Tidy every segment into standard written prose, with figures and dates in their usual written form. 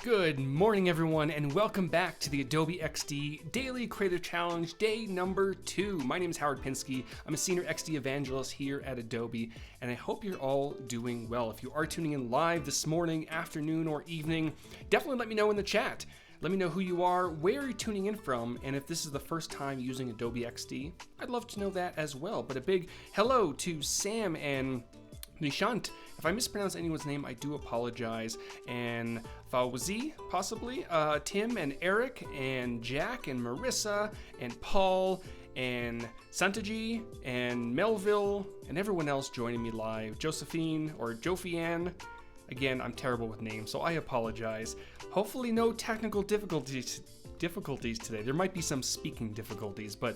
Good morning, everyone, and welcome back to the Adobe XD Daily Creative Challenge, day number 2. My name is Howard Pinsky. I'm a senior XD evangelist here at Adobe, and I hope you're all doing well. If you are tuning in live this morning, afternoon, or evening, definitely let me know in the chat. Let me know who you are, where you're tuning in from, and if this is the first time using Adobe XD, I'd love to know that as well. But a big hello to Sam and Nishant. If I mispronounce anyone's name, I do apologize. And Fawzi, possibly. Tim and Eric and Jack and Marissa and Paul and Santaji and Melville and everyone else joining me live. Josephine or Jophianne. Again, I'm terrible with names, so I apologize. Hopefully no technical difficulties today. There might be some speaking difficulties, but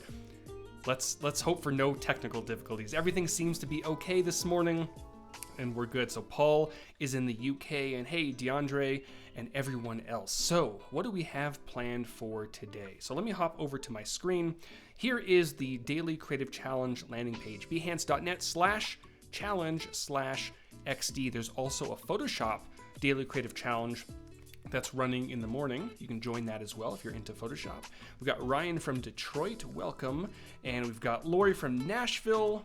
let's hope for no technical difficulties. Everything seems to be okay this morning, and we're good. So Paul is in the UK, and hey, DeAndre and everyone else. So what do we have planned for today? So let me hop over to my screen. Here is the Daily Creative Challenge landing page, behance.net/challenge/XD. There's also a Photoshop Daily Creative Challenge that's running in the morning. You can join that as well if you're into Photoshop. We've got Ryan from Detroit, welcome. And we've got Lori from Nashville.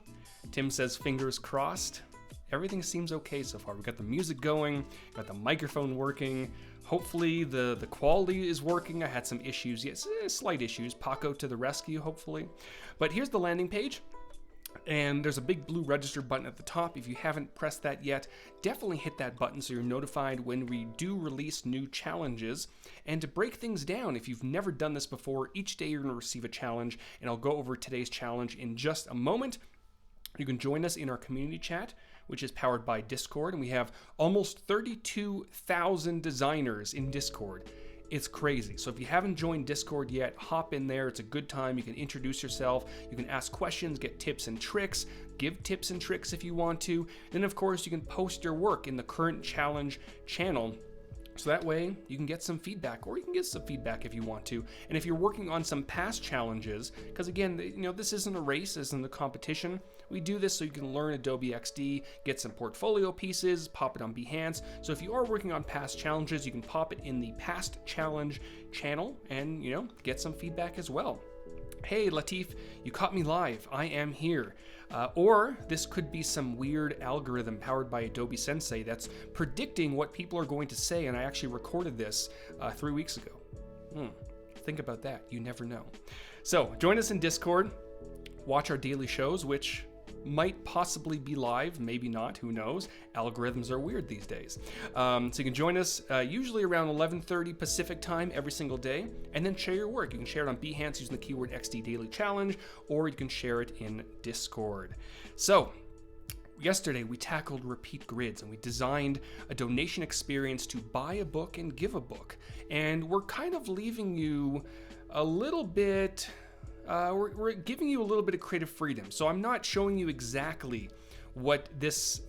Tim says fingers crossed. Everything seems okay so far. We've got the music going, got the microphone working. Hopefully the quality is working. I had some issues, yes, slight issues. Paco to the rescue, hopefully. But here's the landing page. And there's a big blue register button at the top. If you haven't pressed that yet, definitely hit that button so you're notified when we do release new challenges. And to break things down, if you've never done this before, each day you're going to receive a challenge, and I'll go over today's challenge in just a moment. You can join us in our community chat, which is powered by Discord, and we have almost 32,000 designers in Discord. It's crazy. So if you haven't joined Discord yet, hop in there. It's a good time. You can introduce yourself. You can ask questions, get tips and tricks, give tips and tricks if you want to. Then, of course, you can post your work in the current challenge channel. So that way you can get some feedback, or you can get some feedback if you want to. And if you're working on some past challenges, because again, this isn't a race, this isn't a competition. We do this so you can learn Adobe XD, get some portfolio pieces, pop it on Behance. So if you are working on past challenges, you can pop it in the past challenge channel and, get some feedback as well. Hey Latif, you caught me live. I am here. Or this could be some weird algorithm powered by Adobe Sensei that's predicting what people are going to say, and I actually recorded this 3 weeks ago. Think about that. You never know. So join us in Discord. Watch our daily shows, which might possibly be live, maybe not, who knows. Algorithms are weird these days. So you can join us usually around 11:30 Pacific time every single day, and then share your work. You can share it on Behance using the keyword XD Daily Challenge, or you can share it in Discord. So yesterday we tackled repeat grids, and we designed a donation experience to buy a book and give a book. And we're kind of leaving you a little bit... we're giving you a little bit of creative freedom. So I'm not showing you exactly what these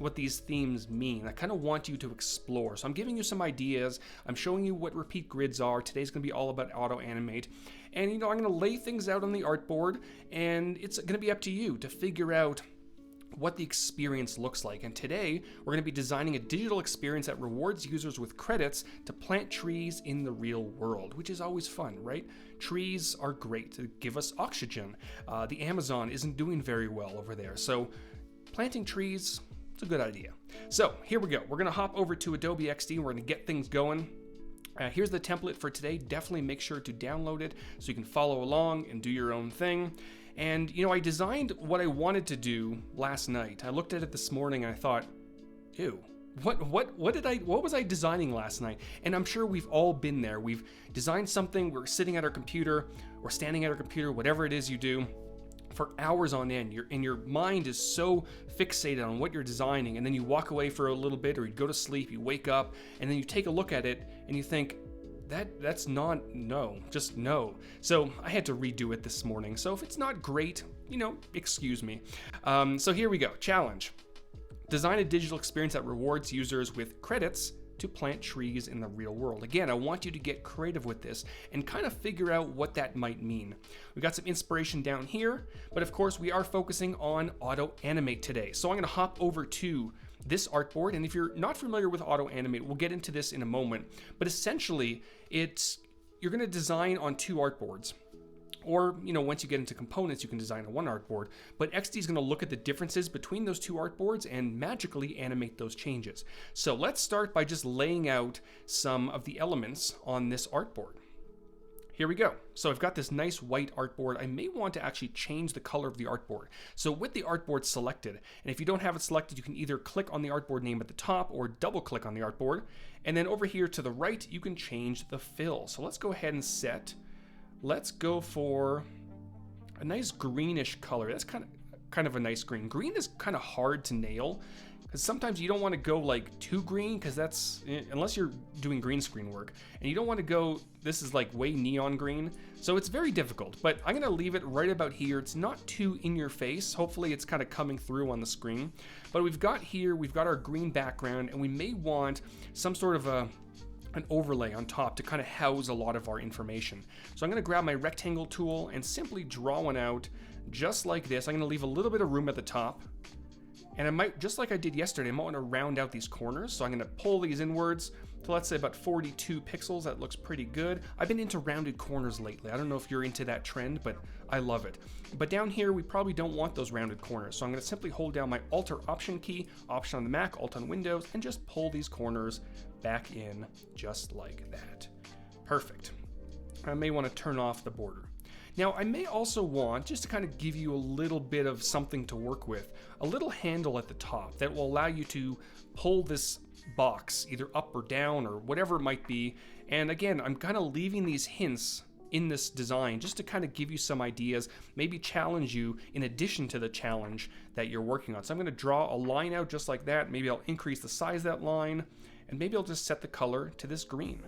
themes mean. I kind of want you to explore. So I'm giving you some ideas. I'm showing you what repeat grids are. Today's going to be all about Auto-Animate. And I'm going to lay things out on the artboard, and it's going to be up to you to figure out what the experience looks like. And today we're going to be designing a digital experience that rewards users with credits to plant trees in the real world, which is always fun, right? Trees are great to give us oxygen. The Amazon isn't doing very well over there, so planting trees, it's a good idea. So here we go. We're going to hop over to Adobe XD and we're going to get things going. Here's the template for today. Definitely make sure to download it so you can follow along and do your own thing. And I designed what I wanted to do last night. I looked at it this morning and I thought, ew, what was I designing last night? And I'm sure we've all been there. We've designed something, we're sitting at our computer or standing at our computer, whatever it is you do, for hours on end. Your mind is so fixated on what you're designing, and then you walk away for a little bit, or you go to sleep, you wake up, and then you take a look at it and you think, that's not, just no. So I had to redo it this morning. So if it's not great, excuse me. So here we go. Challenge. Design a digital experience that rewards users with credits to plant trees in the real world. Again, I want you to get creative with this and kind of figure out what that might mean. We've got some inspiration down here, but of course we are focusing on Auto-Animate today. So I'm going to hop over to this artboard. And if you're not familiar with Auto-Animate, we'll get into this in a moment, but essentially you're going to design on 2 artboards. Or, once you get into components, you can design on 1 artboard. But XD is going to look at the differences between those 2 artboards and magically animate those changes. So let's start by just laying out some of the elements on this artboard. Here we go. So I've got this nice white artboard. I may want to actually change the color of the artboard. So with the artboard selected, and if you don't have it selected, you can either click on the artboard name at the top or double click on the artboard. And then over here to the right, you can change the fill. So let's go ahead and let's go for a nice greenish color. That's kind of a nice green. Green is kind of hard to nail because sometimes you don't want to go like too green, because that's, unless you're doing green screen work, and you don't want to go, this is like way neon green. So it's very difficult, but I'm going to leave it right about here. It's not too in your face. Hopefully it's kind of coming through on the screen. But we've got our green background, and we may want some sort of an overlay on top to kind of house a lot of our information. So I'm going to grab my rectangle tool and simply draw one out just like this. I'm going to leave a little bit of room at the top, and I might, just like I did yesterday, I might want to round out these corners. So I'm going to pull these inwards to, let's say, about 42 pixels. That looks pretty good. I've been into rounded corners lately. I don't know if you're into that trend, but I love it. But down here, we probably don't want those rounded corners. So I'm going to simply hold down my Alt or Option key, Option on the Mac, Alt on Windows, and just pull these corners back in just like that. Perfect. I may want to turn off the border. Now, I may also want, just to kind of give you a little bit of something to work with, a little handle at the top that will allow you to pull this box either up or down or whatever it might be. And again, I'm kind of leaving these hints in this design just to kind of give you some ideas, maybe challenge you in addition to the challenge that you're working on. So I'm going to draw a line out just like that. Maybe I'll increase the size of that line, and maybe I'll just set the color to this green.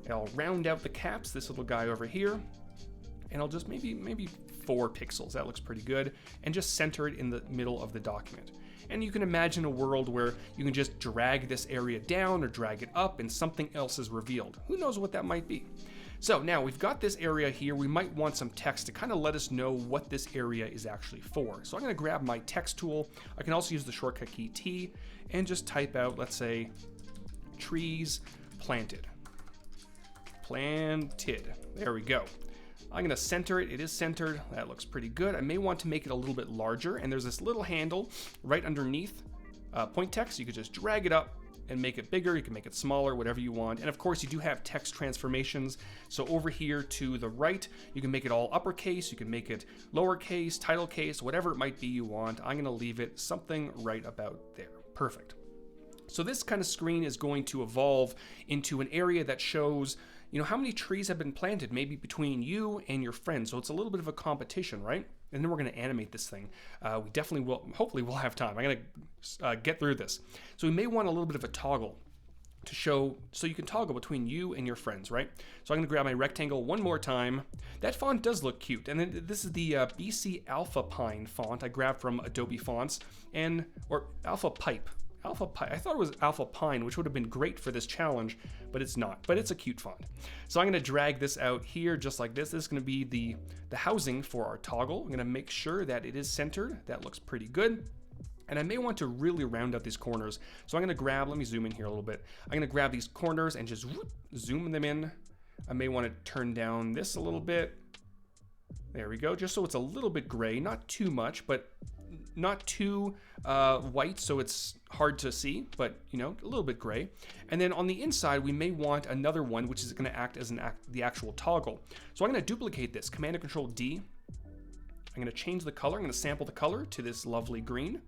And I'll round out the caps, this little guy over here, and I'll just maybe 4 pixels. That looks pretty good. And just center it in the middle of the document. And you can imagine a world where you can just drag this area down or drag it up and something else is revealed. Who knows what that might be? So now we've got this area here. We might want some text to kind of let us know what this area is actually for. So I'm going to grab my text tool. I can also use the shortcut key T and just type out, let's say, trees planted. Planted. There we go. I'm going to center it. It is centered. That looks pretty good. I may want to make it a little bit larger, and there's this little handle right underneath point text. You could just drag it up and make it bigger. You can make it smaller, whatever you want. And of course, you do have text transformations. So over here to the right, you can make it all uppercase. You can make it lowercase, title case, whatever it might be you want. I'm going to leave it something right about there. Perfect. So this kind of screen is going to evolve into an area that shows, how many trees have been planted, maybe between you and your friends. So it's a little bit of a competition, right? And then we're going to animate this thing. We definitely will. Hopefully we'll have time. I'm going to get through this. So we may want a little bit of a toggle to show, so you can toggle between you and your friends, right? So I'm going to grab my rectangle one more time. That font does look cute. And then this is the BC Alpha Pine font I grabbed from Adobe Fonts, or Alpha Pipe. Alpha Pine. I thought it was Alpha Pine, which would have been great for this challenge, but it's not. But it's a cute font. So I'm going to drag this out here just like this. This is going to be the housing for our toggle. I'm going to make sure that it is centered. That looks pretty good. And I may want to really round out these corners. So I'm going to grab, let me zoom in here a little bit. I'm going to grab these corners and just zoom them in. I may want to turn down this a little bit. There we go. Just so it's a little bit gray, not too much, but not too white, so it's hard to see, but a little bit gray. And then on the inside, we may want another one, which is going to act as the actual toggle. So I'm going to duplicate this, Command and Control D. I'm going to change the color. I'm going to sample the color to this lovely green,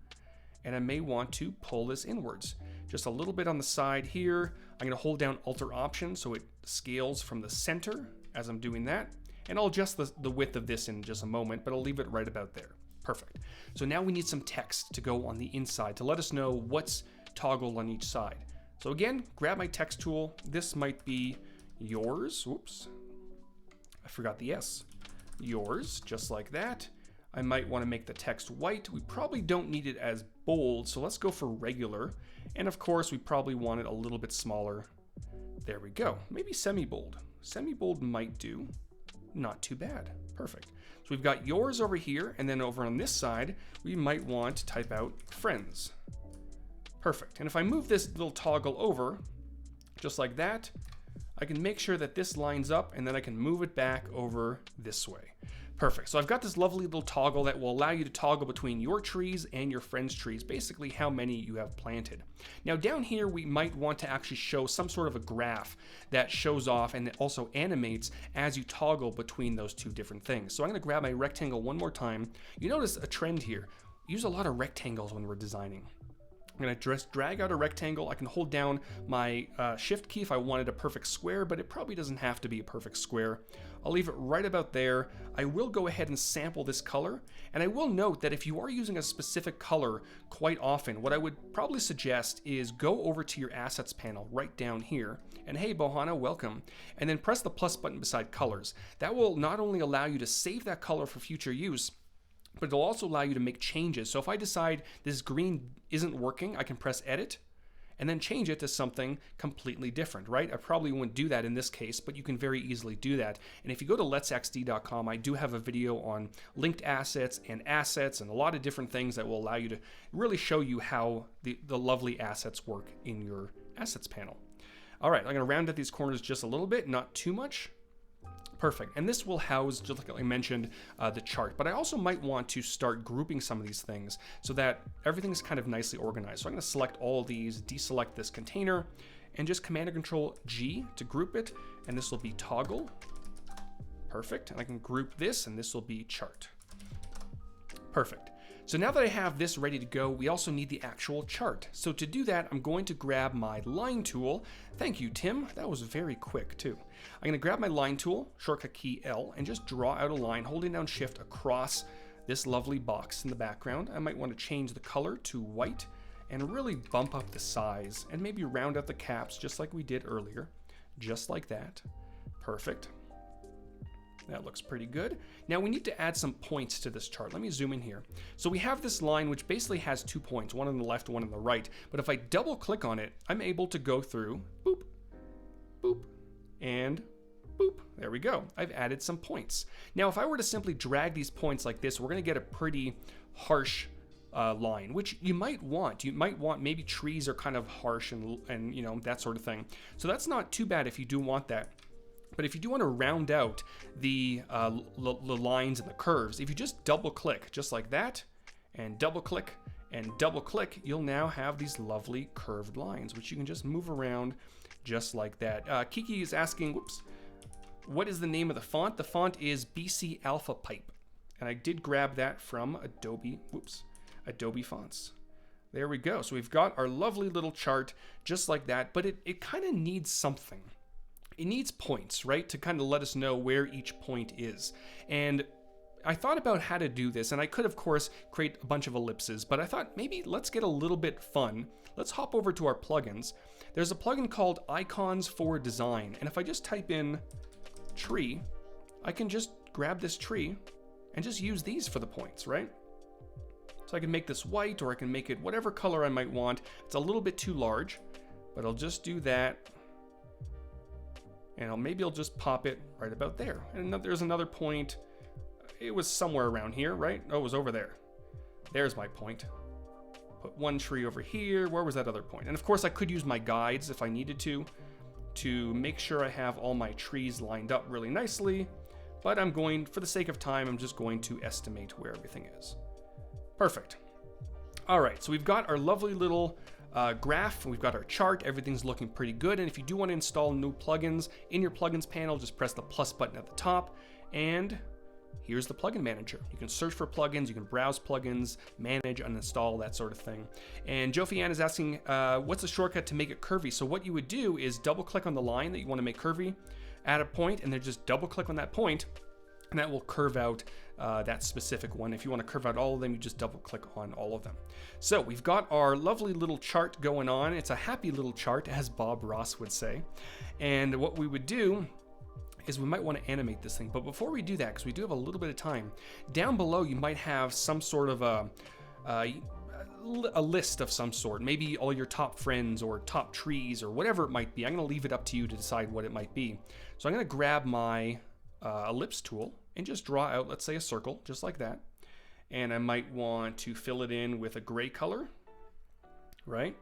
and I may want to pull this inwards. Just a little bit on the side here. I'm going to hold down Alt or Option so it scales from the center as I'm doing that. And I'll adjust the width of this in just a moment, but I'll leave it right about there. Perfect. So now we need some text to go on the inside to let us know what's toggled on each side. So again, grab my text tool. This might be yours. Whoops. I forgot the S. Yours, just like that. I might want to make the text white. We probably don't need it as bold, so let's go for regular. And of course, we probably want it a little bit smaller. There we go. Maybe semi-bold. Semi-bold might do. Not too bad. Perfect. So we've got yours over here, and then over on this side, we might want to type out friends. Perfect. And if I move this little toggle over, just like that, I can make sure that this lines up, and then I can move it back over this way. Perfect. So I've got this lovely little toggle that will allow you to toggle between your trees and your friends' trees, basically how many you have planted. Now down here, we might want to actually show some sort of a graph that shows off and also animates as you toggle between those two different things. So I'm going to grab my rectangle one more time. You notice a trend here. Use a lot of rectangles when we're designing. I'm going to just drag out a rectangle. I can hold down my shift key if I wanted a perfect square, but it probably doesn't have to be a perfect square. I'll leave it right about there. I will go ahead and sample this color, and I will note that if you are using a specific color quite often, what I would probably suggest is go over to your assets panel right down here, and hey Bohana, welcome, and then press the plus button beside colors. That will not only allow you to save that color for future use, but it'll also allow you to make changes. So if I decide this green isn't working, I can press edit and then change it to something completely different, right? I probably wouldn't do that in this case, but you can very easily do that. And if you go to letsxd.com, I do have a video on linked assets and a lot of different things that will allow you to really show you how the lovely assets work in your assets panel. All right, I'm gonna round out these corners just a little bit, not too much. Perfect, and this will house, just like I mentioned, the chart, but I also might want to start grouping some of these things so that everything's kind of nicely organized. So I'm gonna select all of these, deselect this container, and just Command and Control G to group it, and this will be toggle. Perfect, and I can group this, and this will be chart. Perfect. So now that I have this ready to go, we also need the actual chart. So to do that, I'm going to grab my line tool. Thank you, Tim. That was very quick too. I'm gonna grab my line tool, shortcut key L, and just draw out a line, holding down shift across this lovely box in the background. I might want to change the color to white and really bump up the size and maybe round out the caps just like we did earlier, just like that. Perfect. That looks pretty good. Now we need to add some points to this chart. Let me zoom in here. So we have this line which basically has 2 points, one on the left, one on the right. But if I double click on it, I'm able to go through, boop, boop, and boop. There we go. I've added some points. Now if I were to simply drag these points like this, we're gonna get a pretty harsh line, which you might want. You might want, maybe trees are kind of harsh and you know, that sort of thing. So that's not too bad if you do want that. But if you do want to round out the lines and the curves, if you just double click just like that, and double click, you'll now have these lovely curved lines, which you can just move around just like that. Kiki is asking, whoops, what is the name of the font? The font is BC Alpha Pipe. And I did grab that from Adobe Fonts. There we go. So we've got our lovely little chart just like that, but it kind of needs something. It needs points, right, to kind of let us know where each point is. And I thought about how to do this, and I could, of course, create a bunch of ellipses, but I thought maybe let's get a little bit fun. Let's hop over to our plugins. There's a plugin called Icons for Design, and if I just type in tree, I can just grab this tree and just use these for the points, right? So I can make this white, or I can make it whatever color I might want. It's a little bit too large, but I'll just do that. And maybe I'll just pop it right about there. And there's another point. It was somewhere around here, right? Oh, it was over there. There's my point. Put one tree over here. Where was that other point? And of course I could use my guides if I needed to make sure I have all my trees lined up really nicely. But I'm going, for the sake of time, I'm just going to estimate where everything is. Perfect. All right, so we've got our lovely little graph, we've got our chart, everything's looking pretty good. And if you do want to install new plugins in your plugins panel, just press the plus button at the top, and here's the plugin manager. You can search for plugins, you can browse plugins, manage, uninstall, that sort of thing. And Jofian is asking, what's the shortcut to make it curvy? So what you would do is double click on the line that you want to make curvy, add a point, and then just double click on that point, and that will curve out that specific one. If you want to curve out all of them, you just double click on all of them. So we've got our lovely little chart going on. It's a happy little chart, as Bob Ross would say. And what we would do is we might want to animate this thing. But before we do that, because we do have a little bit of time, down below you might have some sort of a list of some sort, maybe all your top friends or top trees or whatever it might be. I'm going to leave it up to you to decide what it might be. So I'm going to grab my ellipse tool and just draw out, let's say, a circle just like that. And I might want to fill it in with a gray color, right?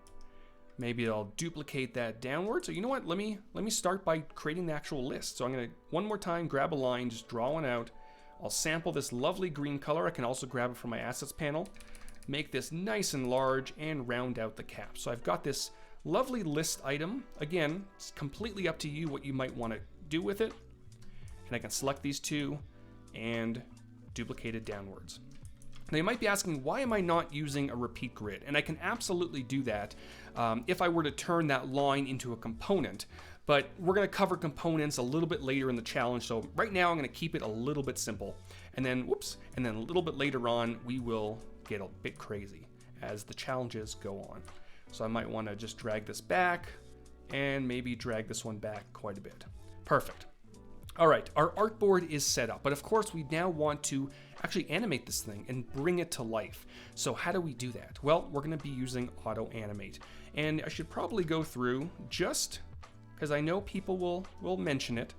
Maybe I'll duplicate that downward. So you know what? Let me start by creating the actual list. So I'm gonna, one more time, grab a line, just draw one out. I'll sample this lovely green color. I can also grab it from my assets panel, make this nice and large, and round out the cap. So I've got this lovely list item. Again, it's completely up to you what you might want to do with it. And I can select these two and duplicate it downwards. Now you might be asking, why am I not using a repeat grid? And I can absolutely do that if I were to turn that line into a component, but we're gonna cover components a little bit later in the challenge. So right now I'm gonna keep it a little bit simple. And then, and then a little bit later on, we will get a bit crazy as the challenges go on. So I might wanna just drag this back and maybe drag this one back quite a bit. Perfect. All right, our artboard is set up, but of course we now want to actually animate this thing and bring it to life. So how do we do that? Well, we're gonna be using Auto-Animate. And I should probably go through, just because I know people will mention it,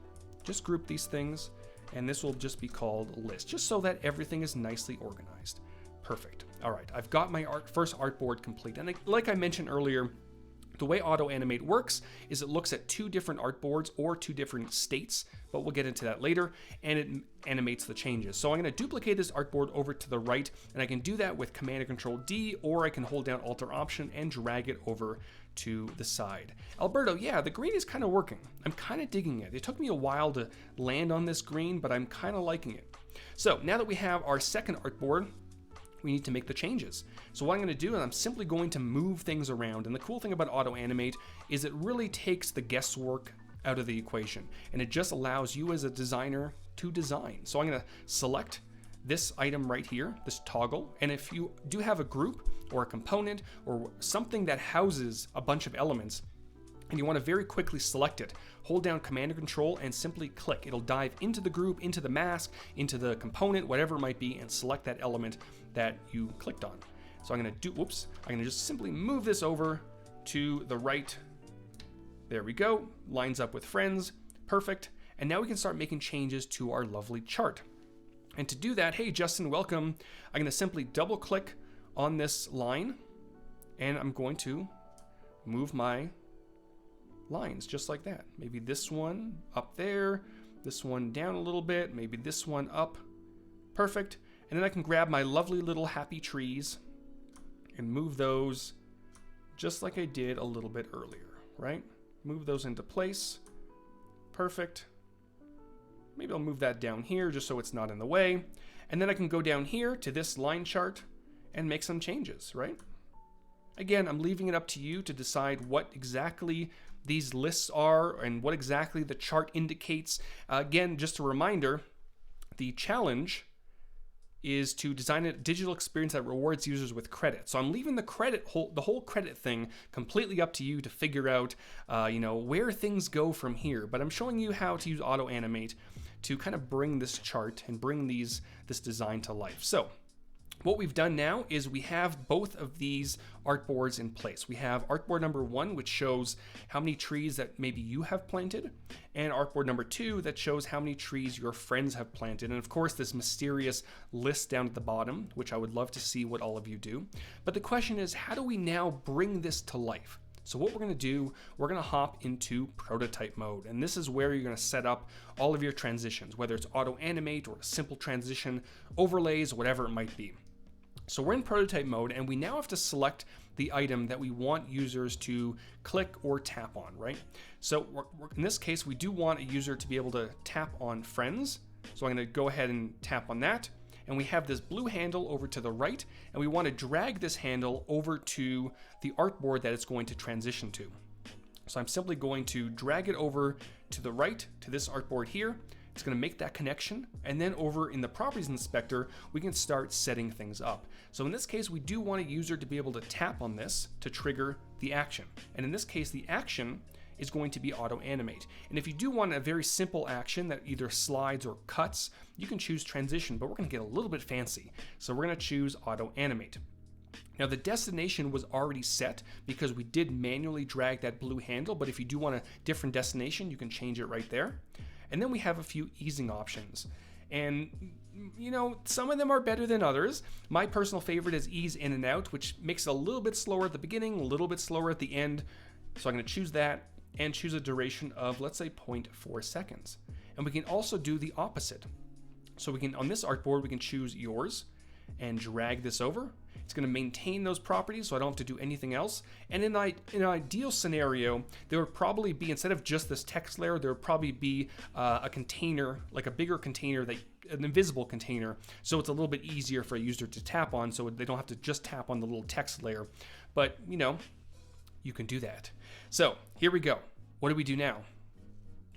just group these things, and this will just be called a list, just so that everything is nicely organized. Perfect. All right, I've got my first artboard complete. And like I mentioned earlier, the way Auto-Animate works is it looks at two different artboards or two different states, but we'll get into that later, and it animates the changes. So I'm going to duplicate this artboard over to the right, and I can do that with Command and Control D, or I can hold down Alt or Option and drag it over to the side. Alberto, yeah, the green is kind of working. I'm kind of digging it. It took me a while to land on this green, but I'm kind of liking it. So now that we have our second artboard, we need to make the changes. So what I'm going to do is I'm simply going to move things around. And the cool thing about Auto-Animate is it really takes the guesswork out of the equation, and it just allows you as a designer to design. So I'm going to select this item right here, this toggle, and if you do have a group or a component or something that houses a bunch of elements, and you want to very quickly select it, hold down Command and Control and simply click. It'll dive into the group, into the mask, into the component, whatever it might be, and select that element that you clicked on. So I'm going to I'm going to just simply move this over to the right. There we go. Lines up with friends. Perfect. And now we can start making changes to our lovely chart. And to do that, hey Justin, welcome. I'm going to simply double click on this line, and I'm going to move my lines just like that. Maybe this one up there, this one down a little bit, maybe this one up. Perfect. And then I can grab my lovely little happy trees and move those just like I did a little bit earlier, right? Move those into place. Perfect. Maybe I'll move that down here just so it's not in the way. And then I can go down here to this line chart and make some changes, right? Again, I'm leaving it up to you to decide what exactly these lists are and what exactly the chart indicates. Again, just a reminder, the challenge is to design a digital experience that rewards users with credit. So I'm leaving the whole credit thing completely up to you to figure out, where things go from here. But I'm showing you how to use Auto-Animate to kind of bring this chart and bring this design to life. So what we've done now is we have both of these artboards in place. We have artboard number 1, which shows how many trees that maybe you have planted, and artboard number 2 that shows how many trees your friends have planted. And of course, this mysterious list down at the bottom, which I would love to see what all of you do. But the question is, how do we now bring this to life? So what we're going to do, we're going to hop into prototype mode. And this is where you're going to set up all of your transitions, whether it's Auto-Animate or a simple transition, overlays, whatever it might be. So we're in prototype mode, and we now have to select the item that we want users to click or tap on, right? So in this case, we do want a user to be able to tap on friends. So I'm going to go ahead and tap on that. And we have this blue handle over to the right, and we want to drag this handle over to the artboard that it's going to transition to. So I'm simply going to drag it over to the right to this artboard here. It's going to make that connection, and then over in the Properties Inspector, we can start setting things up. So in this case, we do want a user to be able to tap on this to trigger the action. And in this case, the action is going to be Auto-Animate. And if you do want a very simple action that either slides or cuts, you can choose Transition, but we're going to get a little bit fancy. So we're going to choose Auto-Animate. Now the destination was already set because we did manually drag that blue handle, but if you do want a different destination, you can change it right there. And then we have a few easing options. And you know, some of them are better than others. My personal favorite is ease in and out, which makes it a little bit slower at the beginning, a little bit slower at the end. So I'm going to choose that and choose a duration of, let's say, 0.4 seconds. And we can also do the opposite. So we can, on this artboard, we can choose yours and drag this over. It's going to maintain those properties, so I don't have to do anything else. And in an ideal scenario, there would probably be, instead of just this text layer, there would probably be a container, like a bigger container, an invisible container, so it's a little bit easier for a user to tap on, so they don't have to just tap on the little text layer. But, you know, you can do that. So here we go. What do we do now?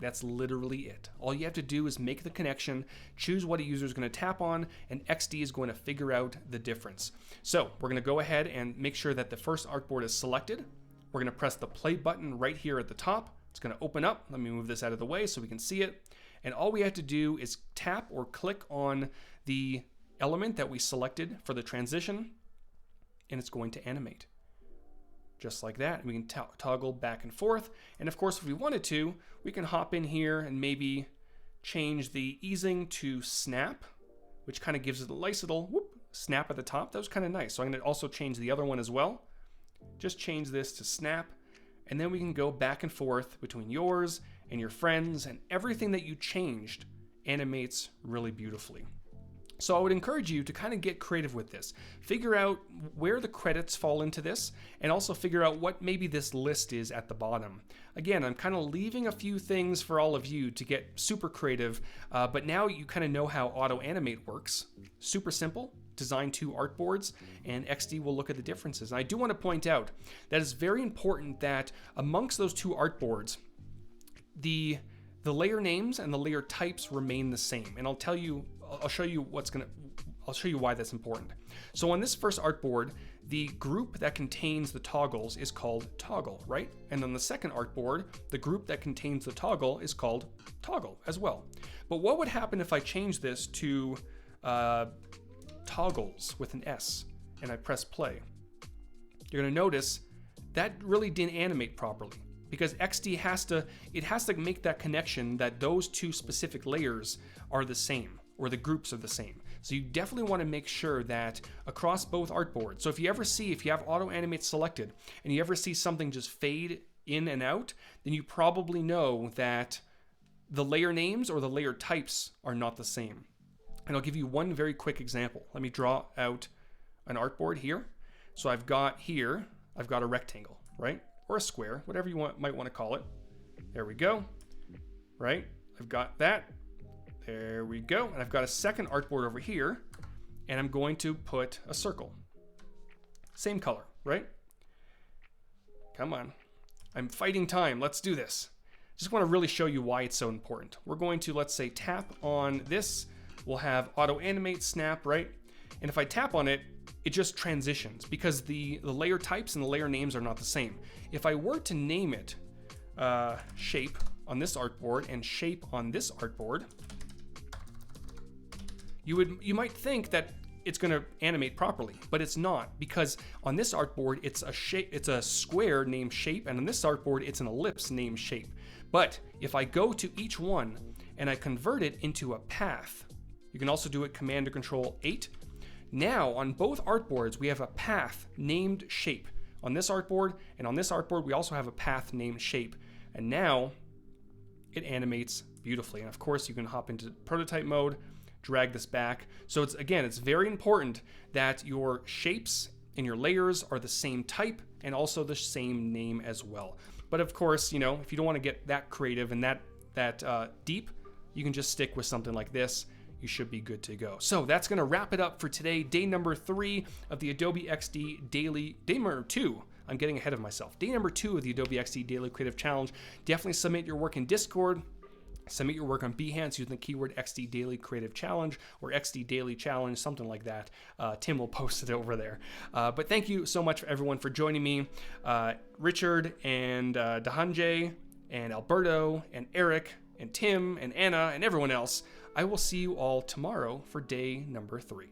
That's literally it. All you have to do is make the connection, choose what a user is going to tap on, and XD is going to figure out the difference. So we're going to go ahead and make sure that the first artboard is selected. We're going to press the play button right here at the top. It's going to open up. Let me move this out of the way so we can see it. And all we have to do is tap or click on the element that we selected for the transition, and it's going to animate. Just like that. And we can toggle back and forth. And of course, if we wanted to, we can hop in here and maybe change the easing to snap, which kind of gives it a nice little whoop, snap at the top. That was kind of nice. So I'm going to also change the other one as well. Just change this to snap. And then we can go back and forth between yours and your friends, and everything that you changed animates really beautifully. So I would encourage you to kind of get creative with this. Figure out where the credits fall into this, and also figure out what maybe this list is at the bottom. Again, I'm kind of leaving a few things for all of you to get super creative, but now you kind of know how Auto-Animate works. Super simple. Design 2 artboards, and XD will look at the differences. And I do want to point out that it's very important that amongst those 2 artboards, the layer names and the layer types remain the same. And I'll show you why that's important. So on this first artboard, the group that contains the toggles is called toggle, right? And on the second artboard, the group that contains the toggle is called toggle as well. But what would happen if I change this to toggles with an S and I press play? You're going to notice that really didn't animate properly, because XD has to make that connection that those 2 specific layers are the same, or the groups are the same. So you definitely want to make sure that across both artboards. So if you have Auto-Animate selected and you ever see something just fade in and out, then you probably know that the layer names or the layer types are not the same. And I'll give you one very quick example. Let me draw out an artboard here. So I've got a rectangle, right? Or a square, whatever you might want to call it. There we go, right? I've got that. There we go. And I've got a second artboard over here, and I'm going to put a circle. Same color, right? Come on. I'm fighting time. Let's do this. Just want to really show you why it's so important. We're going to, let's say, tap on this. We'll have Auto-Animate snap, right? And if I tap on it, it just transitions because the layer types and the layer names are not the same. If I were to name it shape on this artboard and shape on this artboard, you might think that it's going to animate properly, but it's not, because on this artboard it's a square named shape, and on this artboard it's an ellipse named shape. But if I go to each one and I convert it into a path, you can also do it Command or Control 8. Now on both artboards we have a path named shape. On this artboard and on this artboard we also have a path named shape, and now it animates beautifully. And of course you can hop into prototype mode, drag this back. So it's very important that your shapes and your layers are the same type and also the same name as well. But of course, you know, if you don't want to get that creative and that deep, you can just stick with something like this. You should be good to go. So that's going to wrap it up for today. Day number 3 of the Adobe XD Daily, day number 2. I'm getting ahead of myself. Day number 2 of the Adobe XD Daily Creative Challenge. Definitely submit your work in Discord. Submit your work on Behance using the keyword XD Daily Creative Challenge or XD Daily Challenge, something like that. Tim will post it over there. But thank you so much for everyone for joining me. Richard and Dahanjay and Alberto and Eric and Tim and Anna and everyone else. I will see you all tomorrow for day number 3.